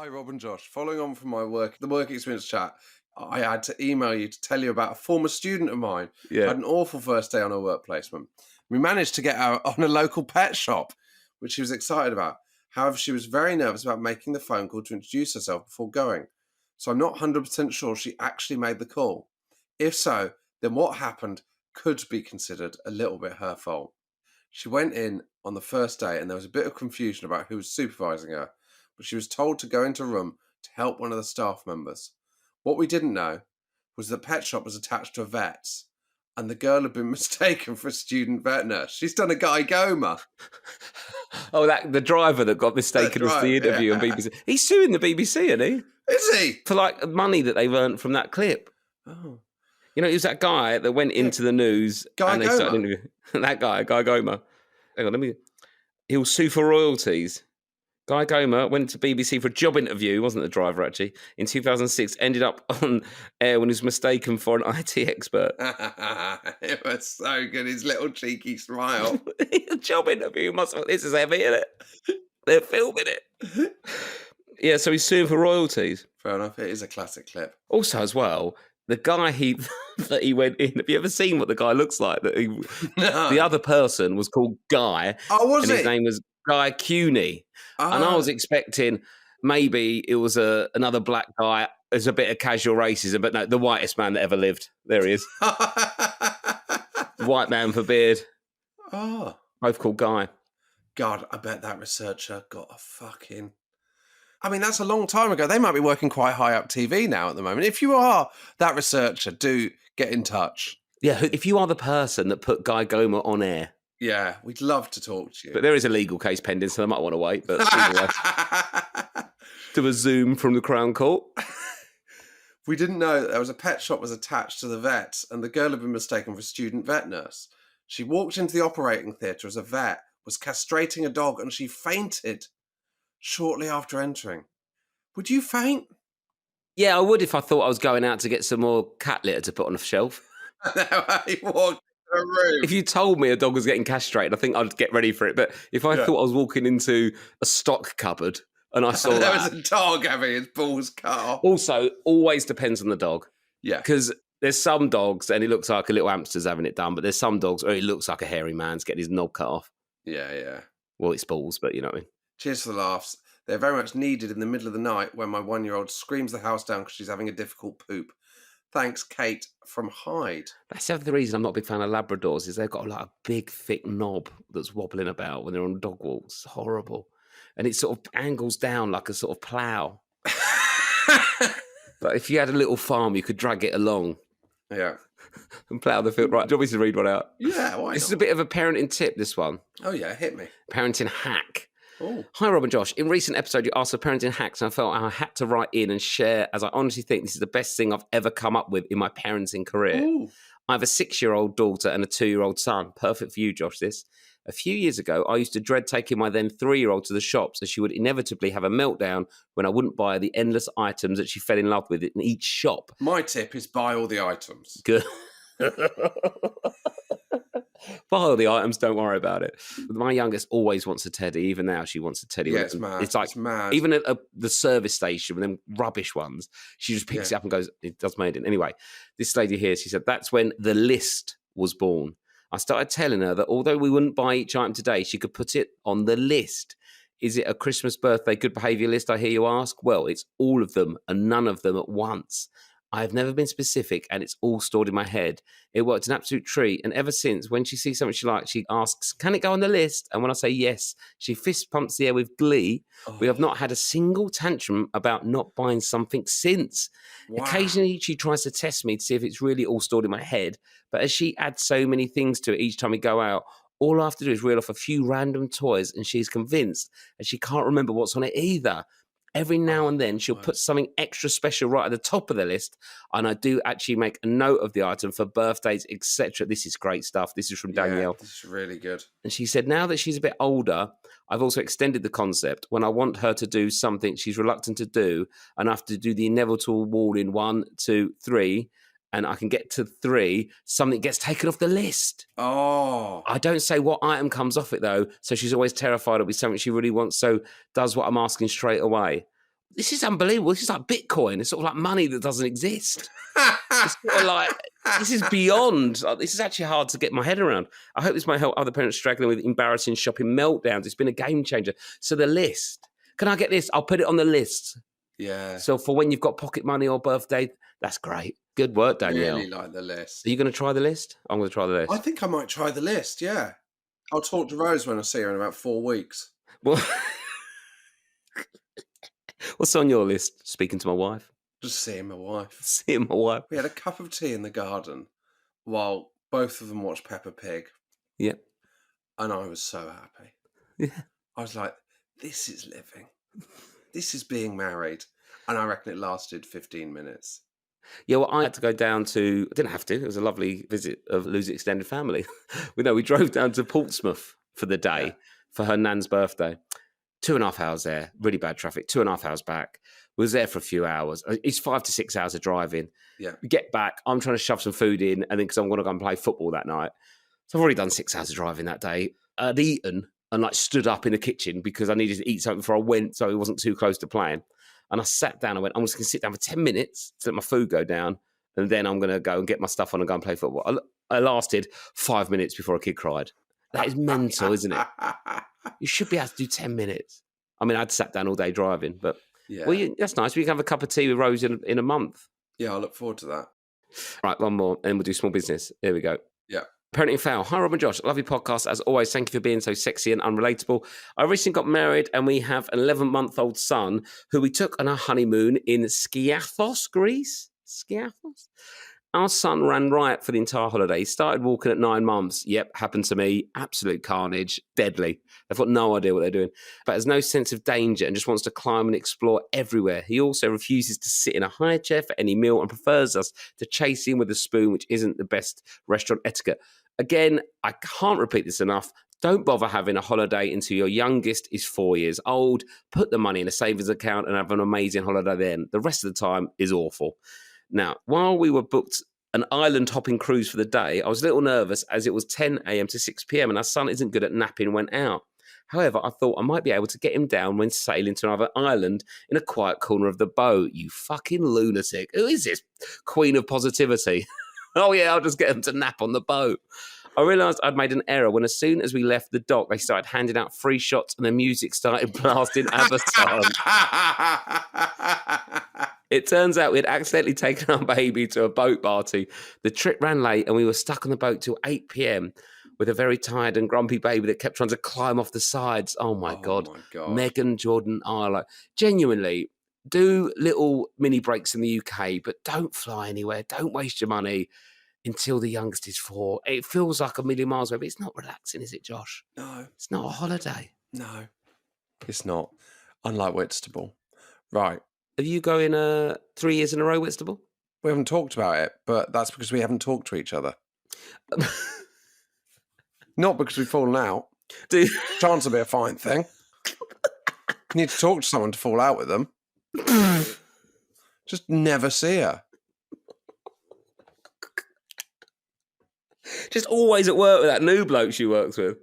Hi, Rob and Josh. Following on from the work experience chat, I had to email you to tell you about a former student of mine who had an awful first day on her work placement. We managed to get her on a local pet shop, which she was excited about. However, she was very nervous about making the phone call to introduce herself before going. So I'm not 100% sure she actually made the call. If so, then what happened could be considered a little bit her fault. She went in on the first day and there was a bit of confusion about who was supervising her, but she was told to go into a room to help one of the staff members. What we didn't know was the pet shop was attached to a vet's, and the girl had been mistaken for a student vet nurse. She's done a Guy Goma. Oh, the driver that got mistaken as the interview on BBC. He's suing the BBC, isn't he? Is he? For like money that they've earned from that clip. Oh. You know, it was that guy that went into the news. Guy Goma. Started interviewing. That guy Goma. Hang on, he'll sue for royalties. Guy Goma went to BBC for a job interview, wasn't the driver actually, in 2006, ended up on air when he was mistaken for an IT expert. It was so good, his little cheeky smile. A job interview, this is heavy, isn't it? They're filming it. Yeah, so he's suing for royalties. Fair enough, it is a classic clip. Also, as well, the guy that he went in, have you ever seen what the guy looks like? No. The other person was called Guy. Oh, was His name was Guy Cuny. And I was expecting maybe it was another black guy. There's a bit of casual racism, but no, the whitest man that ever lived. There he is. White man for beard. Oh. Both called Guy. God, I bet that researcher got a fucking... I mean, that's a long time ago. They might be working quite high up TV now at the moment. If you are that researcher, do get in touch. Yeah, if you are the person that put Guy Goma on air. Yeah, we'd love to talk to you. But there is a legal case pending, so I might want to wait. But to a Zoom from the Crown Court. We didn't know that there was a pet shop was attached to the vet, and the girl had been mistaken for a student vet nurse. She walked into the operating theatre as a vet was castrating a dog, and she fainted shortly after entering. Would you faint? Yeah, I would if I thought I was going out to get some more cat litter to put on a shelf. He walked into a room. If you told me a dog was getting castrated, I think I'd get ready for it. But if I thought I was walking into a stock cupboard and I saw there was a dog having his balls cut off. Also, always depends on the dog. Yeah. Because there's some dogs, and it looks like a little hamster's having it done, but there's some dogs, or it looks like a hairy man's getting his knob cut off. Yeah. Well, it's balls, but you know what I mean. Cheers for the laughs. They're very much needed in the middle of the night when my 1-year-old screams the house down because she's having a difficult poop. Thanks, Kate from Hyde. That's the other reason I'm not a big fan of Labradors, is they've got like a big, thick knob that's wobbling about when they're on dog walks. It's horrible. And it sort of angles down like a sort of plough. But if you had a little farm, you could drag it along. Yeah. And plough the field. Right, do you want me to read one out? Yeah, why This not? is a bit of a parenting tip, this one. Oh, yeah, hit me. Parenting hack. Ooh. Hi, Rob and Josh. In recent episode, you asked for parenting hacks, and I felt I had to write in and share, as I honestly think this is the best thing I've ever come up with in my parenting career. Ooh. I have a 6-year-old daughter and a 2-year-old son. Perfect for you, Josh, this. A few years ago, I used to dread taking my then 3-year-old to the shops, as she would inevitably have a meltdown when I wouldn't buy the endless items that she fell in love with in each shop. My tip is buy all the items. Good. Buy all the items, don't worry about it. My youngest always wants a teddy. Even now, she wants a teddy. Yeah, it's mad. It's like, it's mad. Even at the service station, with them rubbish ones, she just picks it up and goes, it does made it. Anyway, this lady here, she said, that's when the list was born. I started telling her that although we wouldn't buy each item today, she could put it on the list. Is it a Christmas birthday good behaviour list, I hear you ask? Well, it's all of them and none of them at once. I have never been specific, and it's all stored in my head. It worked an absolute treat, and ever since, when she sees something she likes, she asks, can it go on the list? And when I say yes, she fist pumps the air with glee. Oh. We have not had a single tantrum about not buying something since. Wow. Occasionally, she tries to test me to see if it's really all stored in my head, but as she adds so many things to it each time we go out, all I have to do is reel off a few random toys, and she's convinced, and she can't remember what's on it either. Every now and then, she'll put something extra special right at the top of the list, and I do actually make a note of the item for birthdays, etc. This is great stuff. This is from Danielle. Yeah, this is really good. And she said, now that she's a bit older, I've also extended the concept. When I want her to do something she's reluctant to do, and I have to do the inevitable wall in 1, 2, 3, and I can get to 3, something gets taken off the list. Oh. I don't say what item comes off it, though, so she's always terrified it'll be something she really wants, so does what I'm asking straight away. this is unbelievable. This is like Bitcoin. It's sort of like money that doesn't exist. It's sort of like, this is beyond. This is actually hard to get my head around. I hope this might help other parents struggling with embarrassing shopping meltdowns. It's been a game changer. So the list. Can I get this? I'll put it on the list. Yeah. So for when you've got pocket money or birthday, that's great. Good work, Danielle. I really like the list. Are you going to try the list? I'm going to try the list. I think I might try the list, yeah. I'll talk to Rose when I see her in about 4 weeks. Well, what's on your list? Speaking to my wife. Just seeing my wife. Seeing my wife. We had a cup of tea in the garden while both of them watched Peppa Pig. Yeah. And I was so happy. Yeah. I was like, this is living. This is being married. And I reckon it lasted 15 minutes. Yeah, well, I had to go down to, I didn't have to, it was a lovely visit of Lou's extended family. We drove down to Portsmouth for the day for her nan's birthday. 2.5 hours there, really bad traffic, 2.5 hours back. We was there for a few hours. It's 5 to 6 hours of driving. Yeah. We get back, I'm trying to shove some food in, and then because I'm going to go and play football that night. So I've already done 6 hours of driving that day. I'd eaten and stood up in the kitchen because I needed to eat something before I went so it wasn't too close to playing. And I sat down, I went, I'm just going to sit down for 10 minutes to let my food go down, and then I'm going to go and get my stuff on and go and play football. I lasted 5 minutes before a kid cried. That is mental, isn't it? You should be able to do 10 minutes. I mean, I'd sat down all day driving, but that's nice. We can have a cup of tea with Rose in a month. Yeah, I look forward to that. Right, one more, and then we'll do small business. Here we go. Yeah. Parenting Foul. Hi, Rob and Josh. Love your podcast. As always, thank you for being so sexy and unrelatable. I recently got married and we have an 11-month-old son who we took on our honeymoon in Skiathos, Greece. Skiathos? Our son ran riot for the entire holiday. He started walking at 9 months. Yep, happened to me. Absolute carnage. Deadly. They've got no idea what they're doing. But has no sense of danger and just wants to climb and explore everywhere. He also refuses to sit in a high chair for any meal and prefers us to chase him with a spoon, which isn't the best restaurant etiquette. Again, I can't repeat this enough. Don't bother having a holiday until your youngest is 4 years old. Put the money in a savings account and have an amazing holiday then. The rest of the time is awful. Now, while we were booked an island hopping cruise for the day, I was a little nervous as it was 10 a.m. to 6 p.m. and our son isn't good at napping when out. However, I thought I might be able to get him down when sailing to another island in a quiet corner of the boat. You fucking lunatic. Who is this queen of positivity? Oh, yeah, I'll just get him to nap on the boat. I realised I'd made an error when as soon as we left the dock, they started handing out free shots and the music started blasting Avatar. It turns out we'd accidentally taken our baby to a boat party. The trip ran late and we were stuck on the boat till 8 p.m. with a very tired and grumpy baby that kept trying to climb off the sides. Oh, my God. Megan, Jordan, Arlo. Genuinely, do little mini breaks in the UK, but don't fly anywhere. Don't waste your money until the youngest is 4. It feels like a million miles away, but it's not relaxing, is it, Josh? No. It's not a holiday. No, it's not. Unlike Whitstable. Right. Are you going 3 years in a row, Whitstable? We haven't talked about it, but that's because we haven't talked to each other. Not because we've fallen out. Chance to be a fine thing. You need to talk to someone to fall out with them. Just never see her. Just always at work with that new bloke she works with.